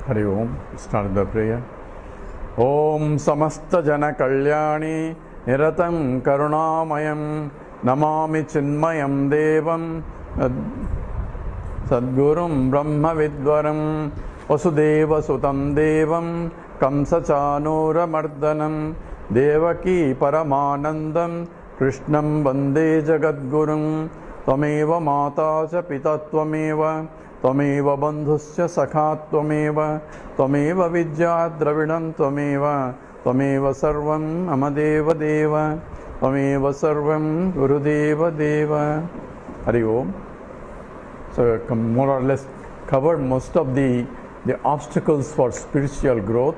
Hari Om. Start the prayer. Om Samasta Jana Kalyani Niratam Karunamayam Namami Chinmayam Devam Sadgurum Brahma Vidvaram Vasudeva Sutam Devam Kamsachanura Mardanam Devaki Paramanandam Krishnam Vande Jagadgurum Tameva Mata Cha Pita Tvameva Tvameva Bandhusya Sakha Tvameva Tvameva Vidya Dravidam Tvameva Tvameva Sarvam Amadeva Deva Tvameva Sarvam Gurudeva Deva. Hari Om. So more or less covered most of the obstacles for spiritual growth.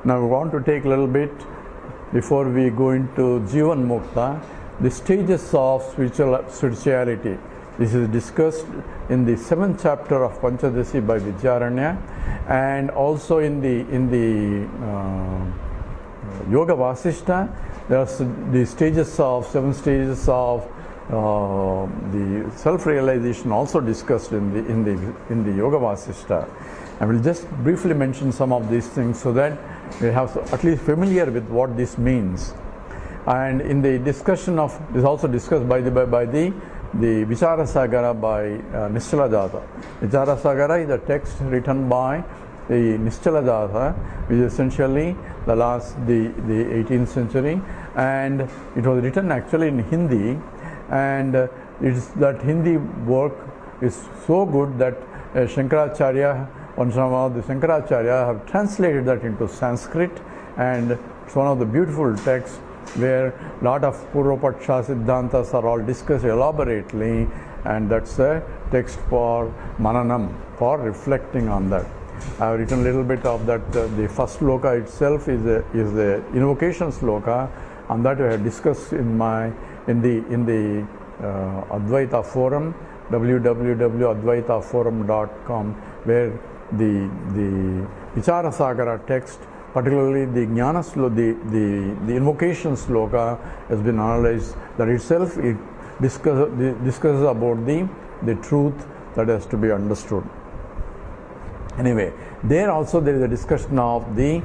Now we want to take a little bit before we go into Jivan Mukta, the stages of spirituality. This is discussed in the 7th chapter of Panchadashi by Vidyaranya, and also in the Yoga Vasishta. There are the stages of 7 stages of the self-realization also discussed in the Yoga Vasishta. I will just briefly mention some of these things so that we have at least familiar with what this means. And in the discussion of this, also discussed by the Vichara by Nischala. Vichara is a text written by the Nischala, which is essentially the 18th century, and it was written actually in Hindi, and that Hindi work is so good that Shankaracharya, one of the Shankaracharya have translated that into Sanskrit, and it's one of the beautiful texts where a lot of Purvapaksha Siddhantas are all discussed elaborately, and that's a text for Mananam, for reflecting on that. I have written a little bit of that. The first sloka itself is the invocation sloka, and that I have discussed in the Advaita forum, www.advaitaforum.com, where the Vichara text, particularly the Jnana Sloka, the invocation sloka, has been analyzed. That itself it discusses about the truth that has to be understood. Anyway, there also there is a discussion of the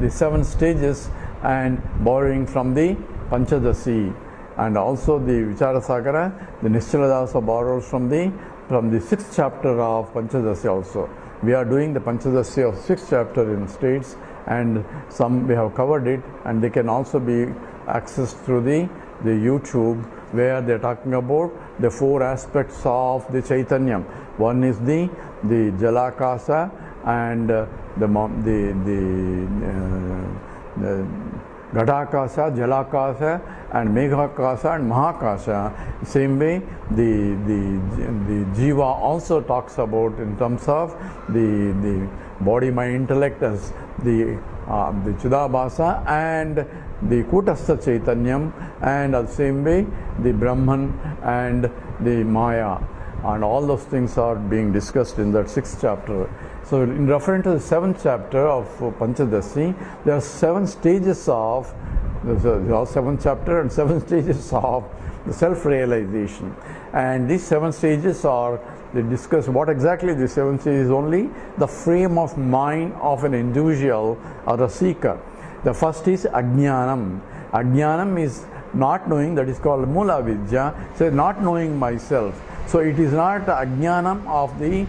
7 stages and borrowing from the Panchadashi, and also the Vichara the Nischala also borrows from the 6th chapter of Panchadashi also. We are doing the Panchadashi of 6th chapter in states, and some we have covered it, and they can also be accessed through the YouTube, where they are talking about the 4 aspects of the Chaitanyam. One is the Jalakasa, and the Ghadakasa, Jalakasa, and Meghakasa and Mahakasa. Same way, the Jiva also talks about in terms of the body, mind, intellect as the Chidabhasa and the Kutastha Chaitanyam, and the same way the Brahman and the Maya, and all those things are being discussed in that 6th chapter. So in reference to the 7th chapter of Panchadashi, there are 7 stages of the 7th chapter and 7 stages of the self-realization. And these 7 stages they discuss what exactly the 7 stages is. Only the frame of mind of an individual or a seeker. The first is Ajnanam. Ajnanam is not knowing, that is called Mula Vidya, so not knowing myself. So it is not Ajnanam of the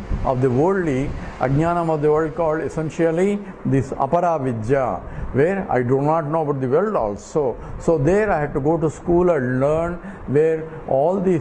worldly. Ajnanam of the world called essentially this Apara Vidya, where I do not know about the world also. So there I have to go to school and learn, where all the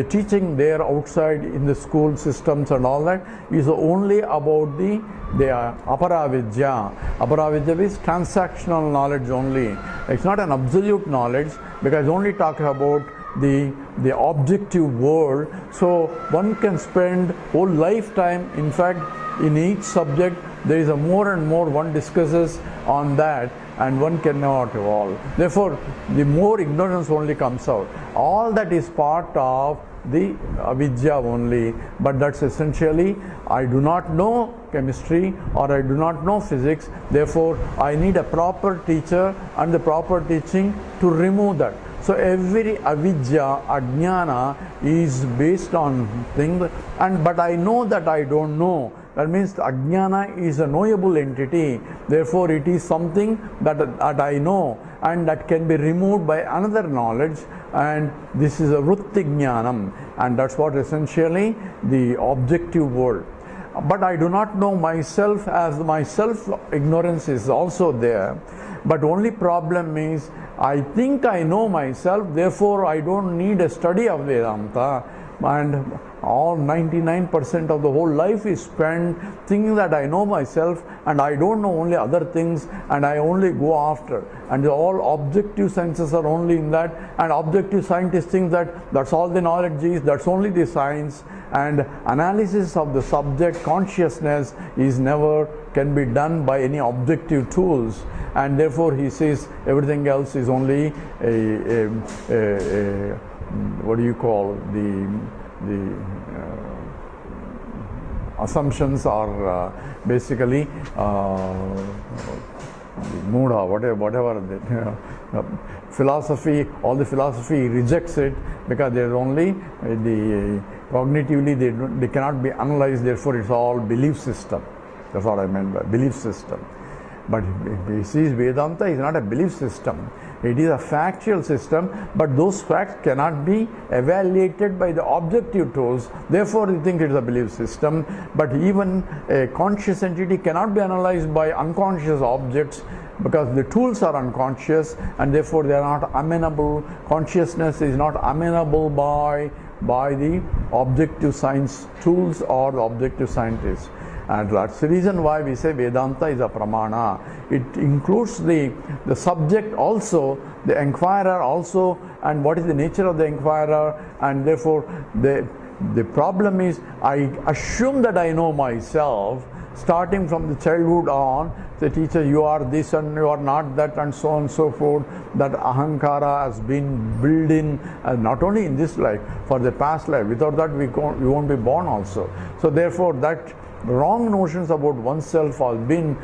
teaching there outside in the school systems and all that is only about the Apara Vidya. Apara Vidya is transactional knowledge only. It's not an absolute knowledge, because only talk about the objective world. So one can spend whole lifetime, in fact, in each subject there is a more and more one discusses on that, and one cannot evolve. Therefore, the more ignorance only comes out. All that is part of the avidya only, but that's essentially I do not know chemistry or I do not know physics, therefore I need a proper teacher and the proper teaching to remove that. So every avidya, ajnana is based on things, but I know that I don't know. That means Ajnana is a knowable entity. Therefore, it is something that I know and that can be removed by another knowledge, and this is a Vritti Jnanam, and that's what essentially the objective world. But I do not know myself, as my self-ignorance is also there. But only problem is, I think I know myself, therefore I don't need a study of Vedanta, and all 99% of the whole life is spent thinking that I know myself and I don't know only other things and I only go after. And all objective sciences are only in that, and objective scientists think that that's all the knowledge is, that's only the science, and analysis of the subject consciousness is never can be done by any objective tools, and therefore he says everything else is only what do you call the assumptions are basically Muda, whatever the philosophy, all the philosophy rejects it because there is only the cognitively they cannot be analyzed, therefore it's all belief system. That's what I meant by belief system. But he sees Vedanta is not a belief system. It is a factual system, but those facts cannot be evaluated by the objective tools. Therefore, you think it is a belief system. But even a conscious entity cannot be analyzed by unconscious objects because the tools are unconscious, and therefore they are not amenable. Consciousness is not amenable by the objective science tools or the objective scientists. And that's the reason why we say Vedanta is a pramana. It includes the subject also, the inquirer also, and what is the nature of the inquirer, and therefore the problem is I assume that I know myself starting from the childhood on. The teacher, you are this and you are not that, and so on and so forth. That ahankara has been built in not only in this life, for the past life. Without that we won't be born also. So therefore that wrong notions about oneself have been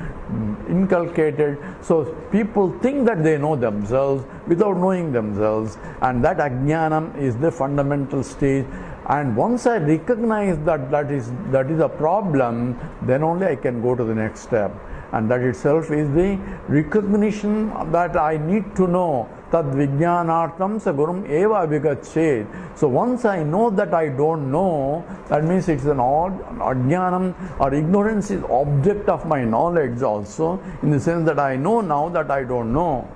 inculcated. So people think that they know themselves without knowing themselves, and that ajnanam is the fundamental stage. And once I recognize that is a problem, then only I can go to the next step. And that itself is the recognition that I need to know. Tad vijnanartham sa gurum eva abhigachet. So once I know that I don't know, that means it's an ajnanam, or ignorance is object of my knowledge also, in the sense that I know now that I don't know.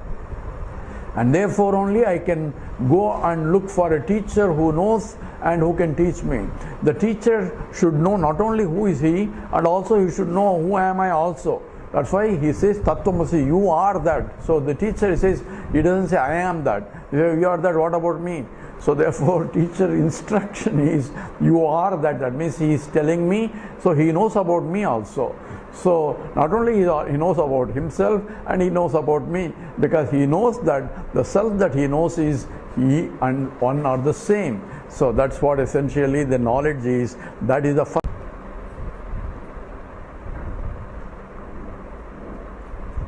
And therefore only I can go and look for a teacher who knows and who can teach me. The teacher should know not only who is he, and also he should know who am I also. That's why he says Tattvamasi, you are that. So the teacher says, he doesn't say I am that. You are that, what about me? So therefore teacher instruction is you are that. That means he is telling me, so he knows about me also. So not only he knows about himself, and he knows about me, because he knows that the self that he knows is he and one are the same. So that's what essentially the knowledge is. That is the first.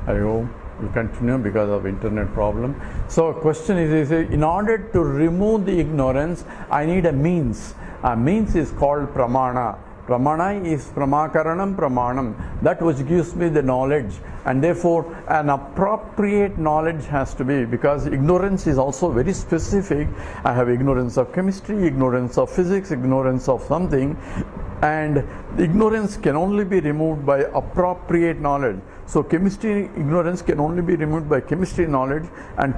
I hope we continue because of internet problem. So question is in order to remove the ignorance, I need a means. A means is called pramana. Pramana is pramakaranam pramanam, that which gives me the knowledge, and therefore an appropriate knowledge has to be, because ignorance is also very specific. I have ignorance of chemistry, ignorance of physics, ignorance of something, and ignorance can only be removed by appropriate knowledge. So chemistry ignorance can only be removed by chemistry knowledge, and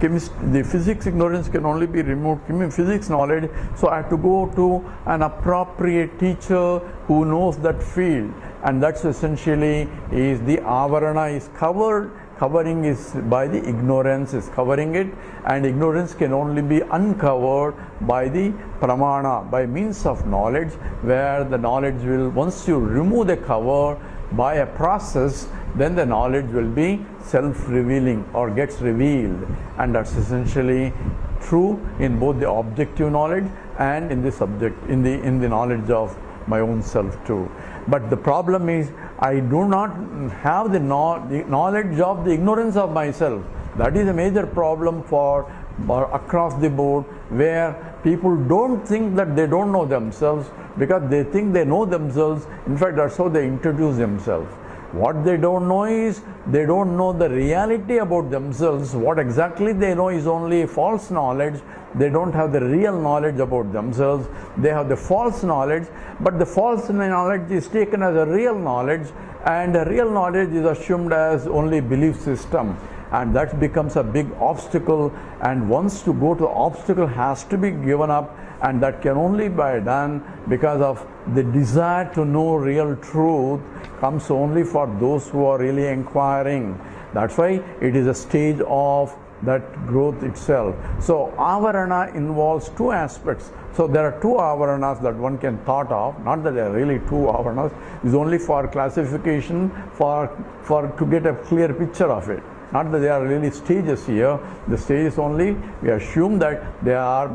the physics ignorance can only be removed physics knowledge. So I have to go to an appropriate teacher who knows that field, and that's essentially is the avarana is covering is by the ignorance is covering it, and ignorance can only be uncovered by the pramana, by means of knowledge, where the knowledge will, once you remove the cover by a process, then the knowledge will be self-revealing or gets revealed. And that's essentially true in both the objective knowledge and in the subject, in the knowledge of my own self too. But the problem is I do not have the knowledge of the ignorance of myself. That is a major problem for across the board, where People don't think that they don't know themselves because they think they know themselves. In fact, that's how they introduce themselves. What they don't know is, they don't know the reality about themselves. What exactly they know is only false knowledge. They don't have the real knowledge about themselves. They have the false knowledge, but the false knowledge is taken as a real knowledge, and the real knowledge is assumed as only belief system. And that becomes a big obstacle, and once to go to the obstacle has to be given up, and that can only be done because of the desire to know real truth comes only for those who are really inquiring. That's why it is a stage of that growth itself. So avarana involves two aspects. So there are two avaranas that one can thought of, not that there are really two avaranas, it's only for classification, for to get a clear picture of it. Not that there are really stages here. The stages only, we assume that there are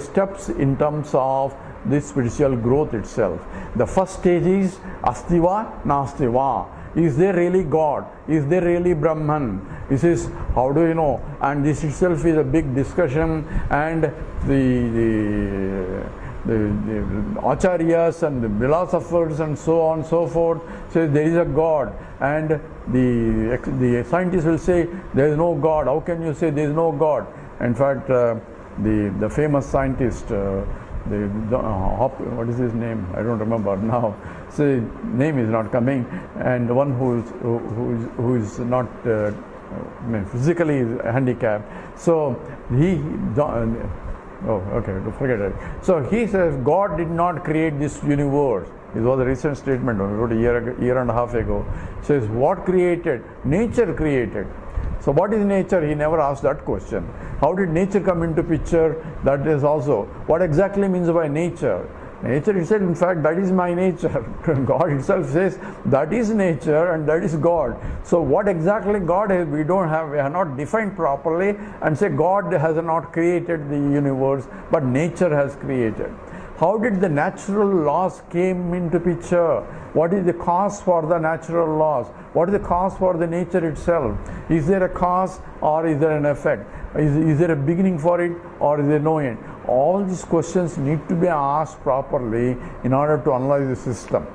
steps in terms of this spiritual growth itself. The first stage is astiva nastiva. Is there really God? Is there really Brahman? This is, how do you know? And this itself is a big discussion, and the acharyas and the philosophers and so on and so forth say there is a God, and the scientists will say there is no God. How can you say there is no God? In fact, the famous scientist, what is his name? I don't remember now. So name is not coming, and the one who is not physically handicapped. So forget it. So he says God did not create this universe. It was a recent statement, about a year and a half ago. He says, what created? Nature created. So what is nature? He never asked that question. How did nature come into picture? That is also, what exactly means by nature? Nature itself, in fact, that is my nature. God itself says that is nature and that is God. So what exactly God is, we have not defined properly, and say God has not created the universe, but nature has created. How did the natural laws came into picture? What is the cause for the natural laws? What is the cause for the nature itself? Is there a cause or is there an effect? Is there a beginning for it or is there no end? All these questions need to be asked properly in order to analyze the system.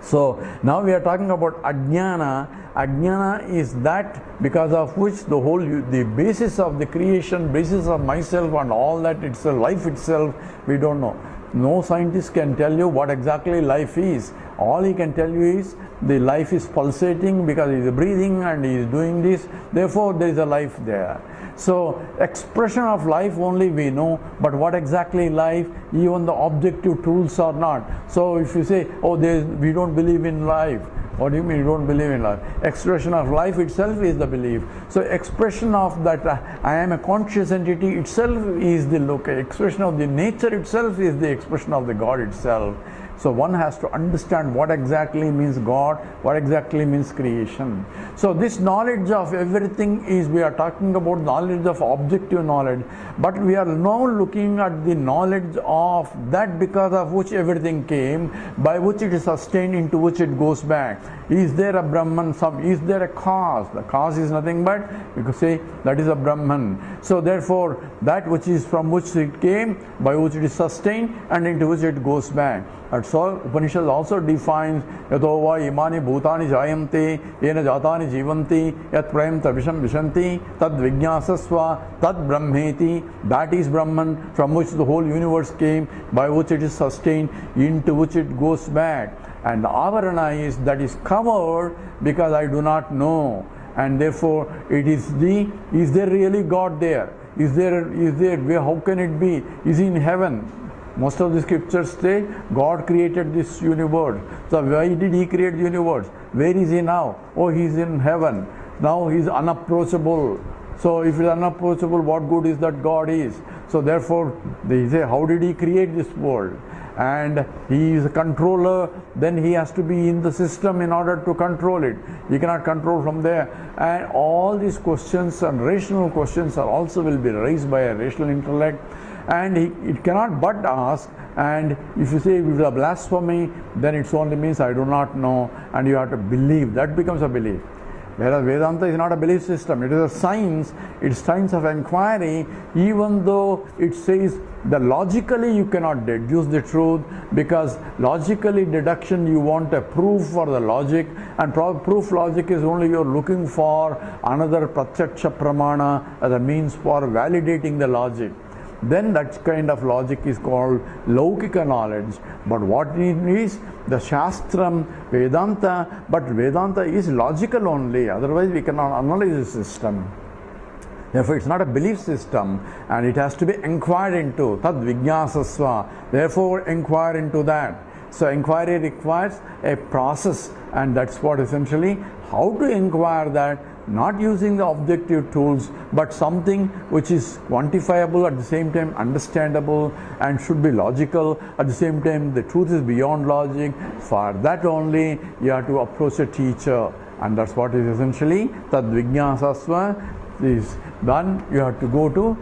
So now we are talking about ajnana. Ajnana is that because of which the basis of the creation, basis of myself and all that itself, life itself, we don't know. No scientist can tell you what exactly life is. All he can tell you is the life is pulsating because he is breathing and he is doing this, therefore there is a life there. So expression of life only we know, but what exactly life, even the objective tools are not. So if you say, oh, we don't believe in life, what do you mean you don't believe in life? Expression of life itself is the belief. So expression of that I am a conscious entity itself is the expression of the nature itself is the expression of the God itself. So one has to understand what exactly means God, what exactly means creation. So this knowledge of everything is, we are talking about knowledge of objective knowledge, but we are now looking at the knowledge of that because of which everything came, by which it is sustained, into which it goes back. Is there a Brahman? Is there a cause? The cause is nothing but, you could say, that is a Brahman. So therefore, that which is from which it came, by which it is sustained, and into which it goes back. That's all. Upanishad also defines yato va imani bhutani jayante yena jatani jivanti yat prayam tabisham vishanti tad vijnasasva tad brahmeti. That is Brahman, from which the whole universe came, by which it is sustained, into which it goes back. And the avarana is that is covered because I do not know, and therefore it is is there really God there? Is there, how can it be? Is he in heaven? Most of the scriptures say God created this universe. So why did he create the universe? Where is he now? Oh, he is in heaven. Now he is unapproachable. So if he is unapproachable, what good is that God is? So therefore they say, how did he create this world? And he is a controller, then he has to be in the system in order to control it. He cannot control from there. And all these questions and rational questions are also will be raised by a rational intellect. And it cannot but ask, and if you say it is a blasphemy, then it only means I do not know, and you have to believe. That becomes a belief. Whereas Vedanta is not a belief system, it is a science, it's science of inquiry, even though it says that logically you cannot deduce the truth, because logically deduction you want a proof for the logic, and proof logic is only you're looking for another pratyaksha pramana as a means for validating the logic. Then that kind of logic is called Laukika knowledge. But what it is, the Shastram, Vedanta, but Vedanta is logical only, otherwise we cannot analyze the system. Therefore, it's not a belief system, and it has to be inquired into. Tad vijnasasva. Therefore, inquire into that. So, inquiry requires a process, and that's what essentially how to inquire that, not using the objective tools, but something which is quantifiable, at the same time understandable, and should be logical. At the same time, the truth is beyond logic. For that only, you have to approach a teacher, and that's what is essentially tad vijnasasva. Is done, you have to go to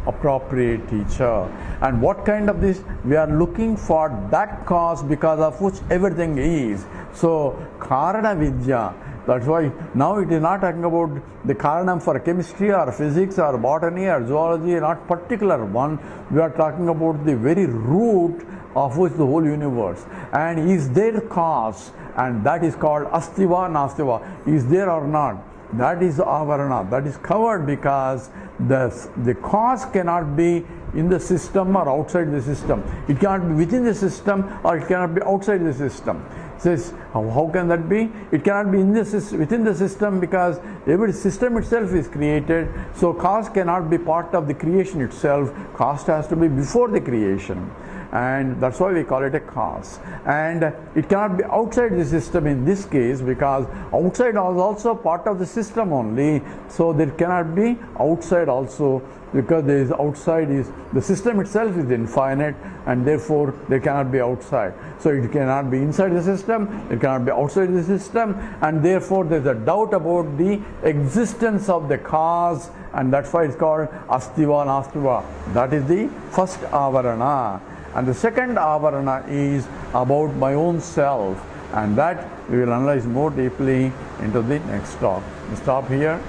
appropriate teacher. And what kind of this? We are looking for that cause because of which everything is. So Karana Vidya, that's why now it is not talking about the Karanam for chemistry or physics or botany or zoology, not particular one. We are talking about the very root of which the whole universe. And is there cause? And that is called Astiva Nastiva. Is there or not? That is avarana, that is covered, because the cause cannot be in the system or outside the system. It cannot be within the system or it cannot be outside the system. It says, how can that be? It cannot be within the system, because every system itself is created. So cause cannot be part of the creation itself. Cause has to be before the creation. And that's why we call it a cause. And it cannot be outside the system in this case, because outside is also part of the system only. So there cannot be outside also, because there is outside is the system itself is infinite, and therefore there cannot be outside. So it cannot be inside the system, it cannot be outside the system, and therefore there is a doubt about the existence of the cause, and that's why it's called Astiva Nastiva. That is the first avarana. And the second avarana is about my own self, and that we will analyze more deeply into the next talk. We stop here.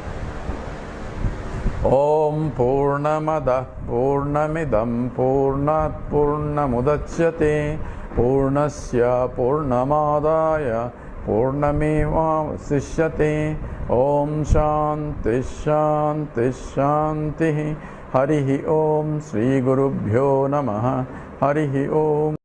Om Purnamada Purnamidam Purnat Purnamudachyate Purnasya Purnamadaya Purnameva Vasishyate. Om Shanti Shanti Shanti. Harihi Om. Sri Gurubhyo Namaha. Harihi Om.